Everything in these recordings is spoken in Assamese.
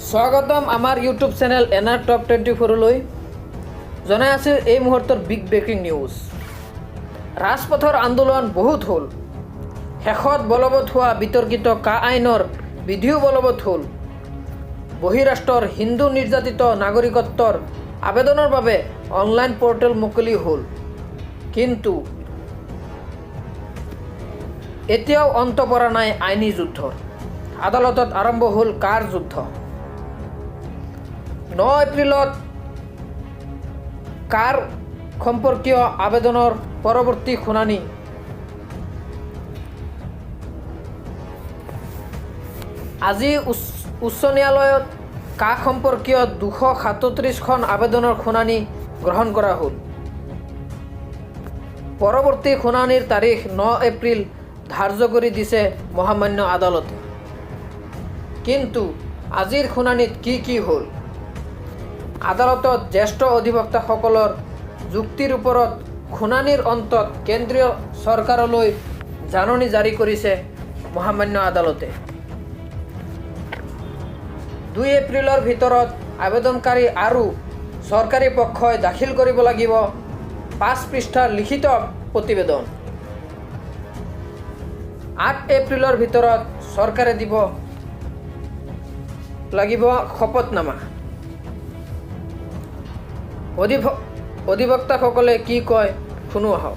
স্বাগতম আমাৰ ইউটিউব চেনেল এনআৰ টপ 24লৈ জনাই আছে এই মুহূৰ্তৰ বিগ ব্ৰেকিং নিউজ। ৰাজপথৰ আন্দোলন বহুত হ'ল, শেষত বলবৎ হোৱা বিতৰ্কিত কা আইনৰ বিধিও বলবৎ হ'ল। বহিৰাষ্ট্ৰৰ হিন্দু নিৰ্যাতিত নাগৰিকত্বৰ আবেদনৰ বাবে অনলাইন পৰ্টেল মুকলি হ'ল, কিন্তু এতিয়াও অন্ত পৰা নাই আইনী যুদ্ধৰ। আদালতত আৰম্ভ হ'ল কাৰ যুদ্ধ। 9 এপ্ৰিলত কাৰ সম্পৰ্কীয় আবেদনৰ পৰৱৰ্তী শুনানি। আজি উচ্চ ন্যায়ালয়ত কা সম্পৰ্কীয় 237খন আবেদনৰ শুনানি গ্ৰহণ কৰা হ'ল। পৰৱৰ্তী শুনানিৰ তাৰিখ 9 এপ্ৰিল ধাৰ্য কৰি দিছে মহামান্য আদালতে। কিন্তু আজিৰ শুনানিত কি হ'ল? আদালতত জ্যেষ্ঠ অধিবক্তাসকলৰ যুক্তিৰ ওপৰত শুনানিৰ অন্তত কেন্দ্ৰীয় চৰকাৰলৈ জাননী জাৰি কৰিছে মহামান্য আদালতে। 2 এপ্ৰিলৰ ভিতৰত আবেদনকাৰী আৰু চৰকাৰী পক্ষই দাখিল কৰিব লাগিব 5 পৃষ্ঠাৰ লিখিত প্ৰতিবেদন। 8 এপ্ৰিলৰ ভিতৰত চৰকাৰে দিব লাগিব শপতনামা। অধিবক্তাসকলে কি কয় শুনো আহক।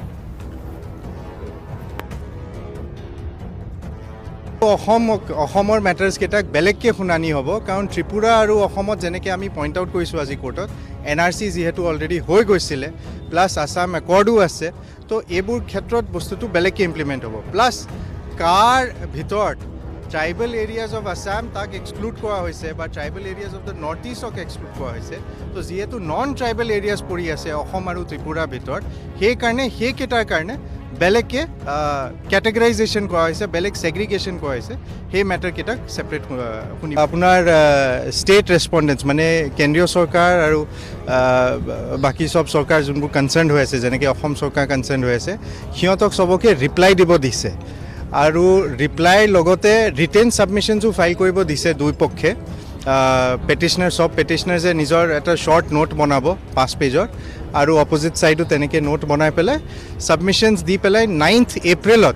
অসমৰ মেটাৰ্ছকেইটাক বেলেগকৈ শুনানি হ'ব, কাৰণ ত্ৰিপুৰা আৰু অসমত যেনেকৈ আমি পইণ্ট আউট কৰিছোঁ আজি কোৰ্টত, NRC যিহেতু অলৰেডি হৈ গৈছিলে, প্লাছ আছাম একৰ্ডো আছে, তো এইবোৰ ক্ষেত্ৰত বস্তুটো বেলেগকৈ ইমপ্লিমেণ্ট হ'ব। প্লাছ কাৰ ভিতৰত ট্ৰাইবেল এৰিয়াজ অফ আছাম তাক এক্সক্লুড কৰা হৈছে, বা tribal areas of the north stock exclude কৰা হৈছে। তো যিহেতু নন ট্ৰাইবেল এৰিয়াজ পৰি আছে অসম আৰু ত্ৰিপুৰাৰ ভিতৰত, সেইকাৰণে সেইকেইটাৰ কাৰণে বেলেগকৈ কেটেগৰাইজেশ্যন কৰা হৈছে, বেলেগ ছেগ্ৰিগেশ্যন কৰা হৈছে। সেই মেটাৰকেইটাক ছেপাৰেট শুনি আপোনাৰ ষ্টেট ৰেছপণ্ডেণ্টছ, মানে কেন্দ্ৰীয় চৰকাৰ আৰু বাকী চব চৰকাৰ যোনবোৰ কনচাৰ্ণ হৈ আছে, যেনেকৈ অসম চৰকাৰ কনচাৰ্ণ হৈ আছে, সিহঁতক চবকে ৰিপ্লাই দিব দিছে। আৰু ৰিপ্লাইৰ লগতে ৰিটেন ছাবমিশ্যনছো ফাইল কৰিব দিছে দুয়োপক্ষে। চব পেটিশ্যনাৰ্ছে নিজৰ এটা শ্বৰ্ট নোট বনাব 5 পেজৰ, আৰু অপজিট ছাইডো তেনেকৈ নোট বনাই পেলাই ছাবমিশ্যনছ দি পেলাই 9 এপ্ৰিলত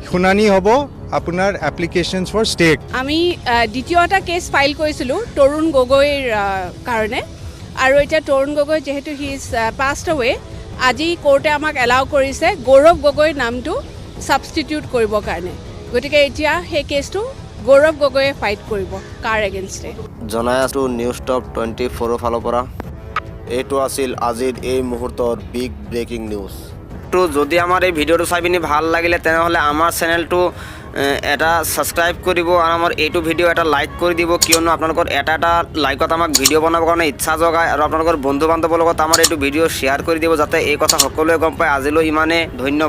শুনানি হ'ব আপোনাৰ এপ্লিকেশ্যনছ ফৰ ষ্টেট। আমি দ্বিতীয় এটা কেছ ফাইল কৰিছিলোঁ তৰুণ গগৈৰ কাৰণে, আৰু এতিয়া তৰুণ গগৈ যিহেতু হি ইজ পাষ্ট আৱে, আজি কোৰ্টে আমাক এলাউ কৰিছে গৌৰৱ গগৈৰ নামটো ছাবষ্টিটিউট কৰিবৰ কাৰণে। গতিকে এতিয়া সেই কেছটো গৌৰৱ গগৈয়ে ফাইট কৰিব কাৰ এগেইনষ্টে। জনাই আছোঁ নিউজ টপ 24ৰ ফালৰ পৰা। এইটো আছিল আজিৰ এই মুহূৰ্তৰ বিগ ব্ৰেকিং নিউজ। তো যদি আমাৰ এই ভিডিঅ'টো চাই পিনি ভাল লাগিলে তেনেহ'লে আমাৰ চেনেলটো এটা ছাবস্ক্ৰাইব কৰিব, আৰু আমাৰ এইটো ভিডিঅ' এটা লাইক কৰি দিব, কিয়নো আপোনালোকৰ এটা লাইকত আমাক ভিডিঅ' বনাবৰ কাৰণে ইচ্ছা জগায়, আৰু আপোনালোকৰ বন্ধু বান্ধৱৰ লগত আমাৰ এইটো ভিডিঅ' শ্বেয়াৰ কৰি দিব, যাতে এই কথা সকলোৱে গম পায়। আজিলৈ ইমানে, ধন্যবাদ।